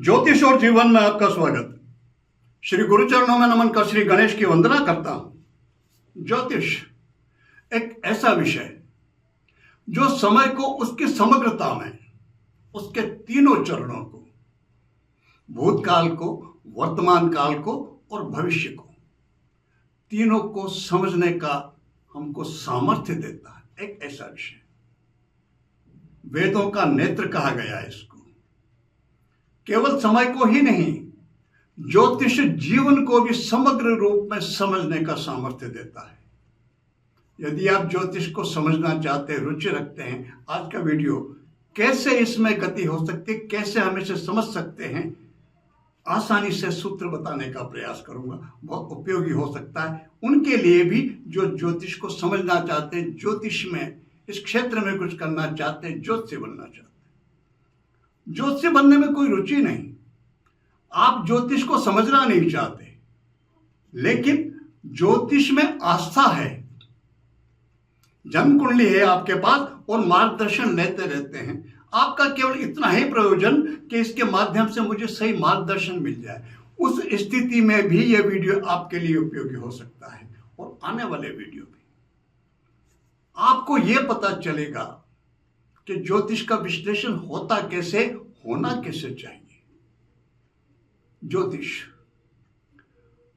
ज्योतिष और जीवन में आपका स्वागत। श्री गुरुचरणों में नमन कर श्री गणेश की वंदना करता हूं। ज्योतिष एक ऐसा विषय जो समय को उसकी समग्रता में, उसके तीनों चरणों को, भूतकाल को, वर्तमान काल को और भविष्य को, तीनों को समझने का हमको सामर्थ्य देता है। एक ऐसा विषय, वेदों का नेत्र कहा गया है इसको। केवल समय को ही नहीं, ज्योतिष जीवन को भी समग्र रूप में समझने का सामर्थ्य देता है। यदि आप ज्योतिष को समझना चाहते हैं, रुचि रखते हैं, आज का वीडियो कैसे इसमें गति हो सकती है, कैसे हम इसे समझ सकते हैं, आसानी से सूत्र बताने का प्रयास करूंगा। बहुत उपयोगी हो सकता है उनके लिए भी जो ज्योतिष को समझना चाहते हैं, ज्योतिष में, इस क्षेत्र में कुछ करना चाहते हैं, ज्योतिषी बनना चाहते हैं। ज्योतिषी बनने में कोई रुचि नहीं, आप ज्योतिष को समझना नहीं चाहते, लेकिन ज्योतिष में आस्था है, जन्म कुंडली है आपके पास और मार्गदर्शन लेते रहते हैं। आपका केवल इतना ही प्रयोजन कि इसके माध्यम से मुझे सही मार्गदर्शन मिल जाए। उस स्थिति में भी यह वीडियो आपके लिए उपयोगी हो सकता है और आने वाले वीडियो भी आपको यह पता चलेगा कि ज्योतिष का विश्लेषण होता कैसे, होना कैसे चाहिए।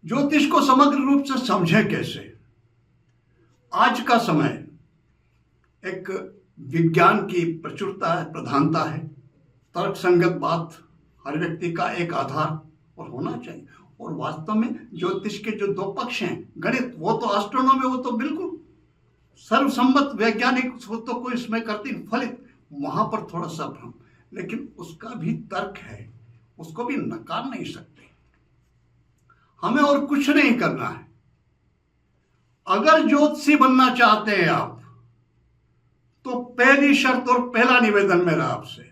ज्योतिष को समग्र रूप से समझें कैसे। आज का समय एक विज्ञान की प्रचुरता है, प्रधानता है, तर्कसंगत बात, हर व्यक्ति का एक आधार और होना चाहिए। और वास्तव में ज्योतिष के जो दो पक्ष हैं, गणित वो तो एस्ट्रोनॉमी, वो तो बिल्कुल सर्वसम्मत वैज्ञानिक तो कोई इसमें करती फलित, वहां पर थोड़ा सा भ्रम, लेकिन उसका भी तर्क है, उसको भी नकार नहीं सकते। हमें और कुछ नहीं करना है। अगर ज्योतिषी बनना चाहते हैं आप, तो पहली शर्त और पहला निवेदन मेरा आपसे,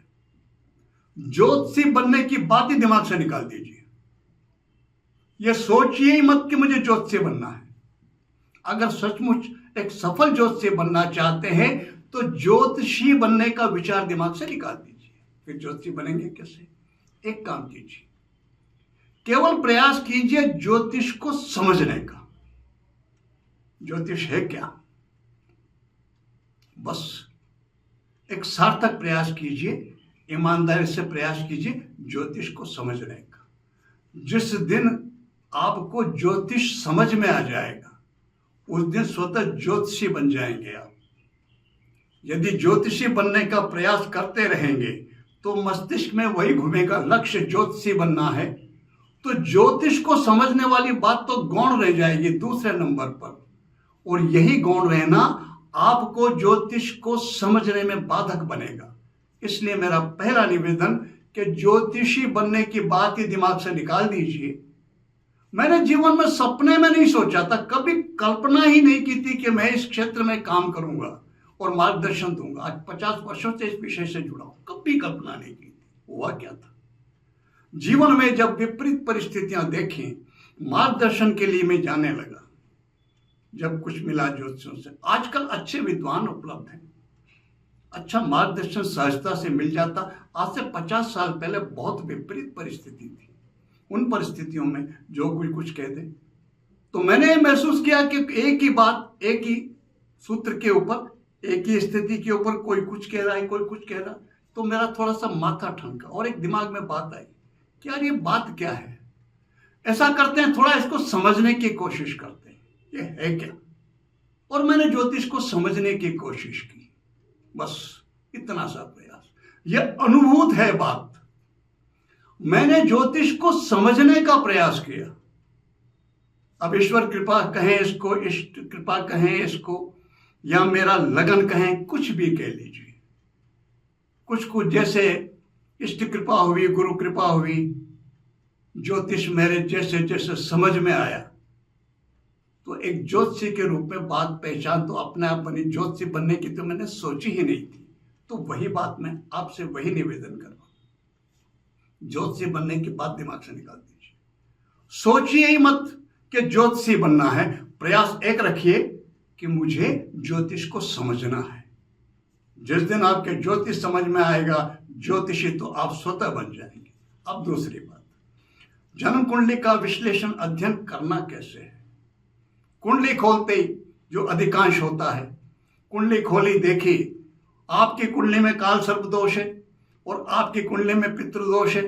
ज्योतिषी बनने की बात ही दिमाग से निकाल दीजिए। यह सोचिए ही मत कि मुझे ज्योतिषी बनना है। अगर सचमुच एक सफल ज्योतिषी बनना चाहते हैं तो ज्योतिषी बनने का विचार दिमाग से निकाल दीजिए। फिर ज्योतिषी बनेंगे कैसे? एक काम कीजिए, केवल प्रयास कीजिए ज्योतिष को समझने का। ज्योतिष है क्या? बस एक सार्थक प्रयास कीजिए, ईमानदारी से प्रयास कीजिए ज्योतिष को समझने का। जिस दिन आपको ज्योतिष समझ में आ जाएगा, उस दिन स्वतः ज्योतिषी बन जाएंगे आप। यदि ज्योतिषी बनने का प्रयास करते रहेंगे तो मस्तिष्क में वही घूमेगा, लक्ष्य ज्योतिषी बनना है, तो ज्योतिष को समझने वाली बात तो गौण रह जाएगी दूसरे नंबर पर। और यही गौण रहना आपको ज्योतिष को समझने में बाधक बनेगा। इसलिए मेरा पहला निवेदन कि ज्योतिषी बनने की बात ही दिमाग से निकाल दीजिए। मैंने जीवन में सपने में नहीं सोचा था, कभी कल्पना ही नहीं की थी कि मैं इस क्षेत्र में काम करूंगा और मार्गदर्शन दूंगा। आज 50 वर्षों से इस विषय से जुड़ा हूं, कभी कल्पना नहीं की थी। हुआ क्या था जीवन में, जब विपरीत परिस्थितियां देखी, मार्गदर्शन के लिए मैं जाने लगा। जब कुछ मिला ज्योतिषों से, आजकल अच्छे विद्वान उपलब्ध हैं, अच्छा मार्गदर्शन सहजता से मिल जाता। आज से 50 साल पहले बहुत विपरीत परिस्थिति थी। उन परिस्थितियों में जो कोई कुछ कह दे, तो मैंने महसूस किया कि एक ही बात, एक ही सूत्र के ऊपर, एक ही स्थिति के ऊपर कोई कुछ कह रहा है, कोई कुछ कह रहा, तो मेरा थोड़ा सा माथा ठनका और एक दिमाग में बात आई कि यार ये बात क्या है। ऐसा करते हैं, थोड़ा इसको समझने की कोशिश करते हैं, ये है क्या। और मैंने ज्योतिष को समझने की कोशिश की, बस इतना सा प्रयास। यह अनुभूत है बात। मैंने ज्योतिष को समझने का प्रयास किया। अब ईश्वर कृपा कहें इसको, इष्ट कृपा कहें इसको, या मेरा लगन कहें, कुछ भी कह लीजिए। कुछ जैसे इष्ट कृपा हुई, गुरु कृपा हुई, ज्योतिष मेरे जैसे जैसे समझ में आया, तो एक ज्योतिषी के रूप में बात पहचान तो अपने आप बनी। ज्योतिषी बनने की तो मैंने सोची ही नहीं थी। तो वही बात मैं आपसे वही निवेदन कर रहा हूं, ज्योतिषी बनने की बात दिमाग से निकाल दीजिए। सोचिए ही मत कि ज्योतिषी बनना है। प्रयास एक रखिए कि मुझे ज्योतिष को समझना है। जिस दिन आपके ज्योतिष समझ में आएगा, ज्योतिषी तो आप स्वतः बन जाएंगे। अब दूसरी बात, जन्म कुंडली का विश्लेषण अध्ययन करना कैसे है। कुंडली खोलते ही जो अधिकांश होता है, कुंडली खोली देखी, आपकी कुंडली में काल सर्प दोष है और आपकी कुंडली में पितृदोष है,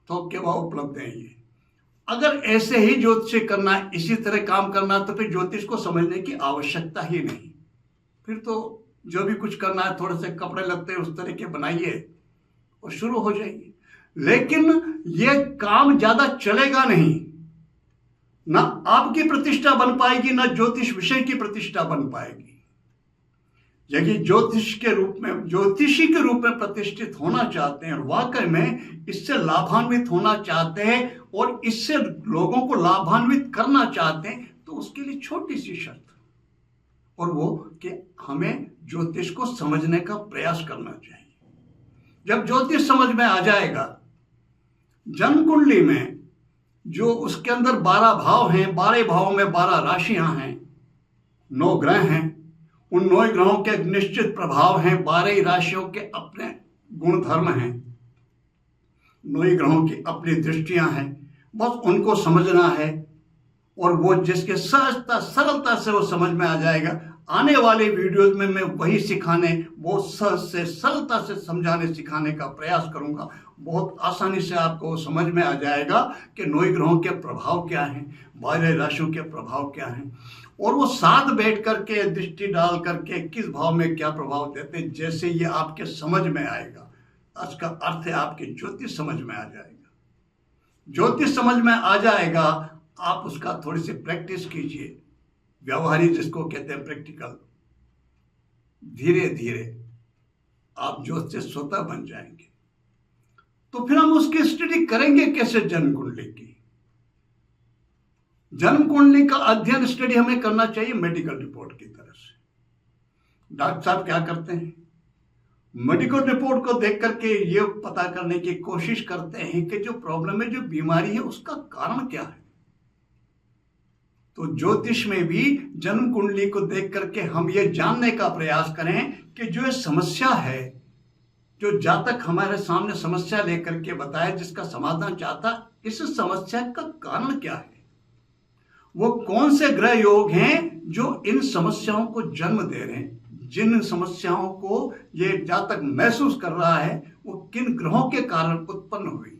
तो क्या उपलब्ध है ये। अगर ऐसे ही ज्योतिष करना, इसी तरह काम करना, तो फिर ज्योतिष को समझने की आवश्यकता ही नहीं। फिर तो जो भी कुछ करना है, थोड़े से कपड़े लगते हैं उस तरह के बनाइए और शुरू हो जाइए। लेकिन ये काम ज्यादा चलेगा नहीं, ना आपकी प्रतिष्ठा बन पाएगी, ना ज्योतिष विषय की प्रतिष्ठा बन पाएगी। यदि ज्योतिषी के रूप में प्रतिष्ठित होना चाहते हैं और वाकई में इससे लाभान्वित होना चाहते हैं और इससे लोगों को लाभान्वित करना चाहते हैं, तो उसके लिए छोटी सी शर्त, और वो कि हमें ज्योतिष को समझने का प्रयास करना चाहिए। जब ज्योतिष समझ में आ जाएगा, जन्म कुंडली में जो उसके अंदर 12 भाव हैं, 12 भावों में 12 राशियां हैं, 9 ग्रह हैं, उन 9 ग्रहों के निश्चित प्रभाव हैं, 12 राशियों के अपने गुण धर्म हैं, 9 ग्रहों की अपनी दृष्टियां हैं, बस उनको समझना है। और वो जिसके सहजता सरलता से वो समझ में आ जाएगा। आने वाले वीडियोज में मैं वही सिखाने, वो सहज से सरलता से समझाने सिखाने का प्रयास करूंगा। बहुत आसानी से आपको समझ में आ जाएगा कि 9 ग्रहों के प्रभाव क्या हैं, 12 राशियों के प्रभाव क्या हैं, और वो साथ बैठ करके दृष्टि डाल करके किस भाव में क्या प्रभाव देते हैं। जैसे ये आपके समझ में आएगा, इसका अर्थ है आपकी ज्योतिष समझ में आ जाएगा। ज्योतिष समझ में आ जाएगा, आप उसका थोड़ी सी प्रैक्टिस कीजिए, व्यवहारिक जिसको कहते हैं प्रैक्टिकल। धीरे धीरे आप ज्योतिष स्वतः बन जाएंगे। तो फिर हम उसकी स्टडी करेंगे कैसे। जन्म कुंडली की, जन्म कुंडली का अध्ययन स्टडी हमें करना चाहिए मेडिकल रिपोर्ट की तरह से। डॉक्टर साहब क्या करते हैं, मेडिकल रिपोर्ट को देख करके ये पता करने की कोशिश करते हैं कि जो प्रॉब्लम है, जो बीमारी है, उसका कारण क्या है। तो ज्योतिष में भी जन्म कुंडली को देख करके हम ये जानने का प्रयास करें कि जो ये समस्या है, जो जातक हमारे सामने समस्या लेकर के बताए, जिसका समाधान चाहता, इस समस्या का कारण क्या है, वो कौन से ग्रह योग हैं जो इन समस्याओं को जन्म दे रहे हैं, जिन समस्याओं को ये जातक महसूस कर रहा है, वो किन ग्रहों के कारण उत्पन्न हुई।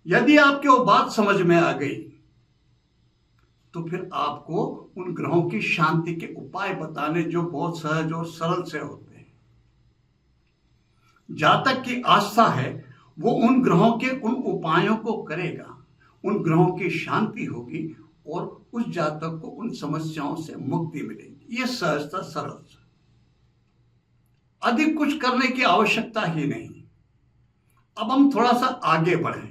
यदि आपके वो बात समझ में आ गई, तो फिर आपको उन ग्रहों की शांति के उपाय बताने जो बहुत सहज और सरल से होते हैं। जातक की आस्था है, वो उन ग्रहों के उन उपायों को करेगा, उन ग्रहों की शांति होगी और उस जातक को उन समस्याओं से मुक्ति मिलेगी। ये सहजता सरल, अधिक कुछ करने की आवश्यकता ही नहीं। अब हम थोड़ा सा आगे बढ़ें।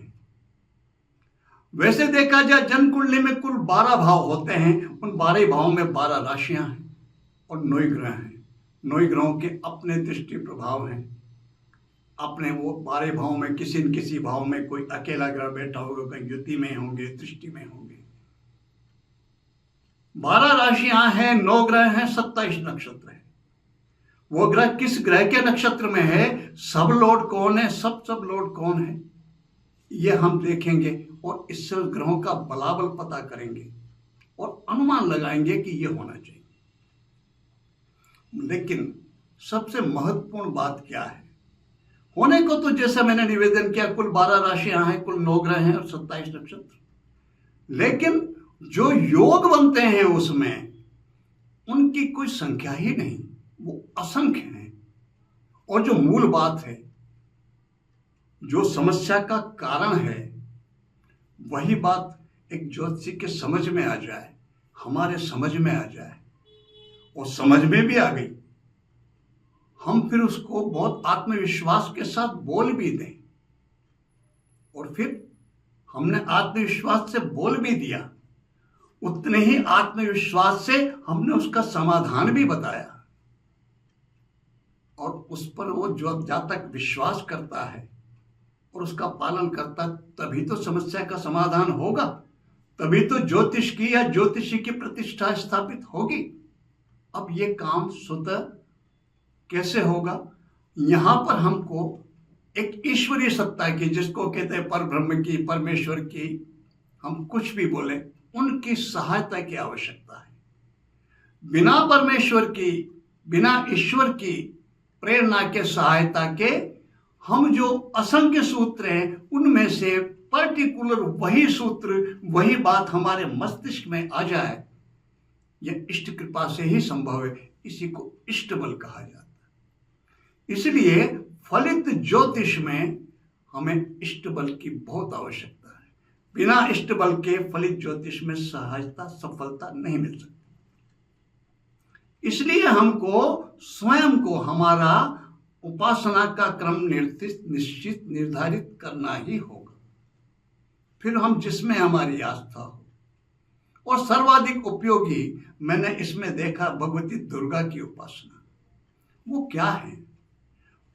वैसे देखा जाए, जन्म कुंडली में कुल 12 भाव होते हैं, उन 12 भावों में 12 राशियां हैं और 9 ग्रह हैं। 9 ग्रहों के अपने दृष्टि प्रभाव हैं, अपने वो 12 भावों में किसी न किसी भाव में कोई अकेला ग्रह बैठा होगा, कहीं युति में होंगे, दृष्टि में होंगे। 12 राशियां हैं, 9 ग्रह हैं, 27 नक्षत्र हैं। वो ग्रह किस ग्रह के नक्षत्र में है, सब लॉर्ड कौन है, सब लॉर्ड कौन है, ये हम देखेंगे और इससे ग्रहों का बलाबल पता करेंगे और अनुमान लगाएंगे कि ये होना चाहिए। लेकिन सबसे महत्वपूर्ण बात क्या है, होने को तो जैसा मैंने निवेदन किया, कुल 12 राशियां हैं, कुल 9 ग्रह हैं और 27 नक्षत्र, लेकिन जो योग बनते हैं उसमें उनकी कोई संख्या ही नहीं, वो असंख्य हैं। और जो मूल बात है, जो समस्या का कारण है, वही बात एक ज्योतिषी के समझ में आ जाए, हमारे समझ में आ जाए और समझ में भी आ गई, हम फिर उसको बहुत आत्मविश्वास के साथ बोल भी दें। और फिर हमने आत्मविश्वास से बोल भी दिया, उतने ही आत्मविश्वास से हमने उसका समाधान भी बताया, और उस पर वो जो जातक विश्वास करता है और उसका पालन करता, तभी तो समस्या का समाधान होगा, तभी तो ज्योतिष की या ज्योतिषी की प्रतिष्ठा स्थापित होगी। अब ये काम स्वतः कैसे होगा, यहां पर हमको एक ईश्वरीय सत्ता की, जिसको कहते हैं पर ब्रह्म की, परमेश्वर की, हम कुछ भी बोले, उनकी सहायता की आवश्यकता है। बिना परमेश्वर की, बिना ईश्वर की प्रेरणा के, सहायता के, हम जो असंख्य सूत्र हैं उनमें से पर्टिकुलर वही सूत्र, वही बात हमारे मस्तिष्क में आ जाए, यह इष्ट कृपा से ही संभव है। इसी को इष्ट बल कहा जाता है। इसलिए फलित ज्योतिष में हमें इष्ट बल की बहुत आवश्यकता है। बिना इष्ट बल के फलित ज्योतिष में सहायता, सफलता नहीं मिल सकती। इसलिए हमको स्वयं को हमारा उपासना का क्रम निश्चित निर्धारित करना ही होगा। फिर हम जिसमें हमारी आस्था हो। और सर्वाधिक उपयोगी मैंने इसमें देखा भगवती दुर्गा की उपासना। वो क्या है?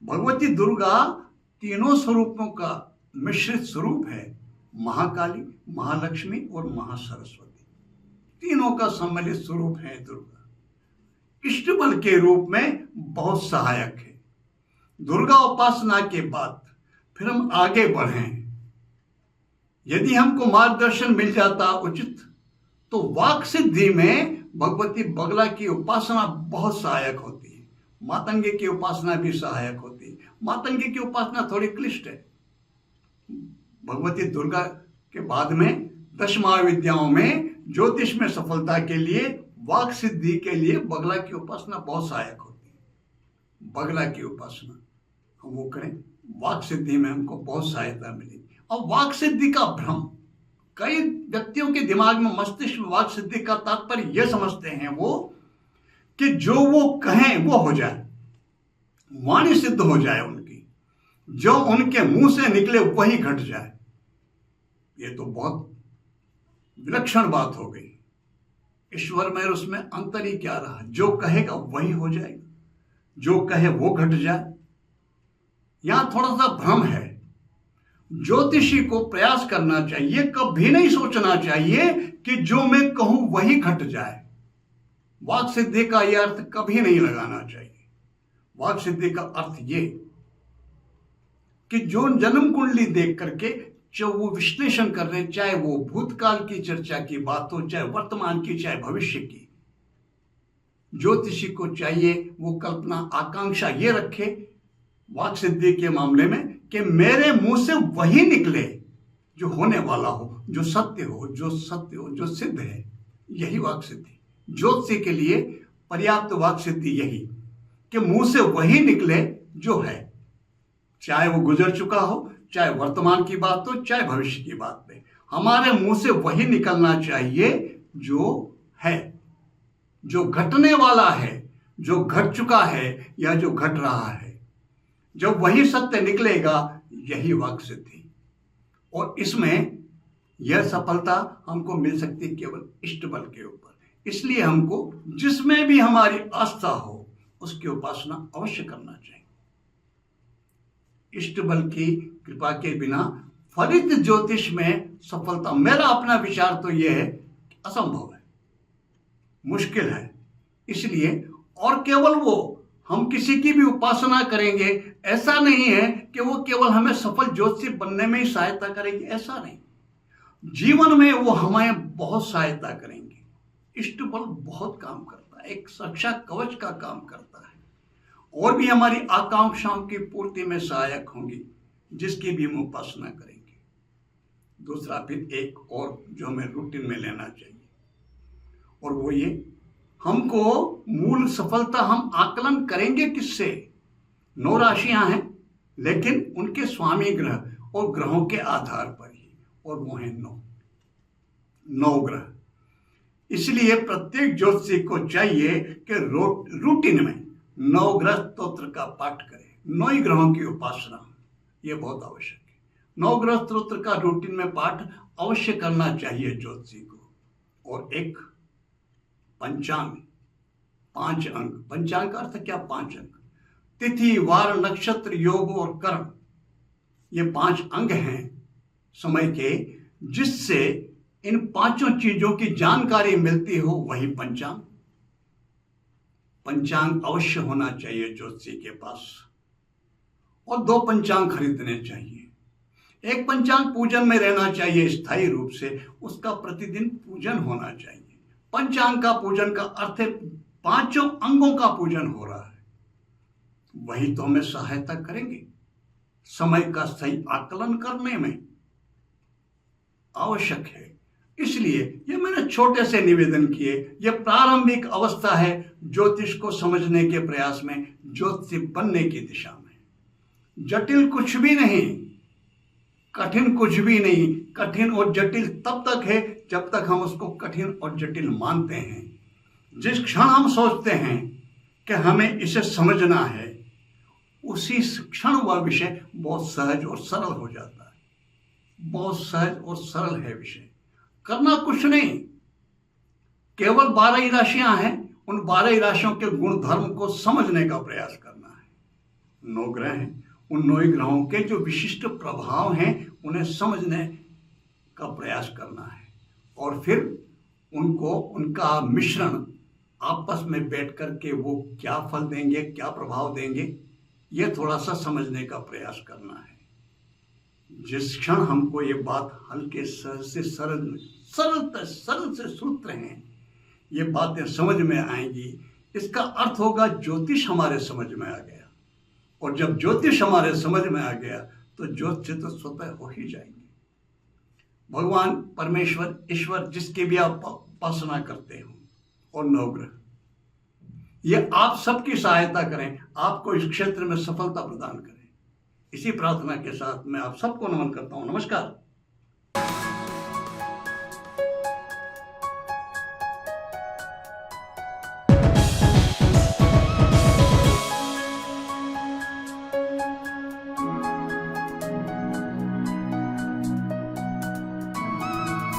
भगवती दुर्गा तीनों स्वरूपों का मिश्रित स्वरूप है। महाकाली, महालक्ष्मी और महासरस्वती, तीनों का सम्मिलित स्वरूप है दुर्गा। इष्ट बल के रूप में बहुत सहायक है। दुर्गा उपासना के बाद फिर हम आगे बढ़ें, यदि हमको मार्गदर्शन मिल जाता उचित, तो वाक सिद्धि में भगवती बगला की उपासना बहुत सहायक होती है। मातंगी की उपासना भी सहायक होती है। मातंगी की उपासना थोड़ी क्लिष्ट है। भगवती दुर्गा के बाद में 10 महाविद्याओं में ज्योतिष में सफलता के लिए, वाक सिद्धि के लिए बगला की उपासना बहुत सहायक होती है। बगला की उपासना हम वो करें, वाक सिद्धि में हमको बहुत सहायता मिलेगी। और वाक सिद्धि का भ्रम कई व्यक्तियों के दिमाग में, मस्तिष्क में वाक सिद्धि का तात्पर्य यह समझते हैं वो कि जो वो कहें वो हो जाए, वाणी सिद्ध हो जाए उनकी, जो उनके मुंह से निकले वही घट जाए। ये तो बहुत विलक्षण बात हो गई। ईश्वर में उसमें अंतर ही क्या रहा? जो कहेगा वही हो जाएगा, जो कहे वो घट जाए। यहां थोड़ा सा भ्रम है। ज्योतिषी को प्रयास करना चाहिए, कभी नहीं सोचना चाहिए कि जो मैं कहूं वही घट जाए। वाक सिद्धि का यह अर्थ कभी नहीं लगाना चाहिए। वाक सिद्धि का अर्थ ये कि जो जन्म कुंडली देख करके जो वो विश्लेषण कर रहे, चाहे वो भूतकाल की चर्चा की बात हो, चाहे वर्तमान की, चाहे भविष्य की, ज्योतिषी को चाहिए वो कल्पना, आकांक्षा ये रखे वाक सिद्धि के मामले में कि मेरे मुंह से वही निकले जो होने वाला हो, जो सत्य हो, जो सत्य हो, जो सिद्ध है। यही वाक सिद्धि। ज्योतिषी के लिए पर्याप्त वाक सिद्धि यही कि मुंह से वही निकले जो है, चाहे वो गुजर चुका हो, चाहे वर्तमान की बात हो, चाहे भविष्य की बात पे, हमारे मुंह से वही निकलना चाहिए जो है, जो घटने वाला है, जो घट चुका है या जो घट रहा है। जब वही सत्य निकलेगा, यही वाक सिद्धि। और इसमें यह सफलता हमको मिल सकती केवल इष्ट बल के ऊपर। इसलिए हमको जिसमें भी हमारी आस्था हो उसकी उपासना अवश्य करना चाहिए। इष्ट बल की कृपा के बिना फलित ज्योतिष में सफलता, मेरा अपना विचार तो यह है, असंभव है, मुश्किल है। इसलिए और केवल वो हम किसी की भी उपासना करेंगे, ऐसा नहीं है कि वो केवल हमें सफल ज्योतिषी बनने में ही सहायता करेगी, ऐसा नहीं। जीवन में वो हमें बहुत सहायता करेंगे। इष्ट बल बहुत काम करता है, एक सुरक्षा कवच का काम करता है, और भी हमारी आकांक्षाओं की पूर्ति में सहायक होंगी, जिसकी भी हम उपासना करेंगे। दूसरा फिर एक और जो हमें रूटीन में लेना चाहिए, और वो ये, हमको मूल सफलता हम आकलन करेंगे किससे? 9 राशियां हैं, लेकिन उनके स्वामी ग्रह और ग्रहों के आधार पर ही, और वो हैं 9 ग्रह। इसलिए प्रत्येक ज्योतिषी को चाहिए कि रूटीन में 9 ग्रह स्तोत्र का पाठ करें, 9 ही ग्रहों की उपासना, ये बहुत आवश्यक है। 9 ग्रह स्तोत्र का रूटीन में पाठ अवश्य करना चाहिए ज्योतिषी को। और एक पंचांग, 5 अंग। पंचांग का अर्थ क्या? 5 अंग। तिथि, वार, नक्षत्र, योग और कर्म, ये 5 अंग हैं समय के, जिससे इन 5 चीजों की जानकारी मिलती हो, वही पंचांग। पंचांग अवश्य होना चाहिए ज्योतिषी के पास। और 2 पंचांग खरीदने चाहिए। एक पंचांग पूजन में रहना चाहिए स्थायी रूप से, उसका प्रतिदिन पूजन होना चाहिए। पंचांग का पूजन का अर्थ है 5 अंगों का पूजन हो रहा है, वही तो हमें सहायता करेंगे समय का सही आकलन करने में आवश्यक है। इसलिए ये मैंने छोटे से निवेदन किए। यह प्रारंभिक अवस्था है ज्योतिष को समझने के प्रयास में, ज्योतिषी बनने की दिशा में। जटिल कुछ भी नहीं, कठिन कुछ भी नहीं। कठिन और जटिल तब तक है जब तक हम उसको कठिन और जटिल मानते हैं। जिस क्षण हम सोचते हैं कि हमें इसे समझना है, उसी क्षण वह विषय बहुत सहज और सरल हो जाता है। बहुत सहज और सरल है विषय। करना कुछ नहीं, केवल 12 ही राशियां हैं, उन 12 ही राशियों के गुण धर्म को समझने का प्रयास करना है। 9 ग्रह हैं, उन 9 ग्रहों के जो विशिष्ट प्रभाव हैं उन्हें समझने का प्रयास करना है, और फिर उनको, उनका मिश्रण आपस में बैठ कर के वो क्या फल देंगे, क्या प्रभाव देंगे, ये थोड़ा सा समझने का प्रयास करना है। जिस क्षण हमको ये बात हल्के सहज से सरल से सूत्र हैं, ये बातें समझ में आएंगी, इसका अर्थ होगा ज्योतिष हमारे समझ में आ गया। और जब ज्योतिष हमारे समझ में आ गया तो ज्योतिष तो स्वतः हो ही जाएंगे। भगवान परमेश्वर ईश्वर जिसके भी आप उपासना करते हो, और 9 ग्रह, ये आप सबकी सहायता करें, आपको इस क्षेत्र में सफलता प्रदान करें। इसी प्रार्थना के साथ मैं आप सबको नमन करता हूं। नमस्कार।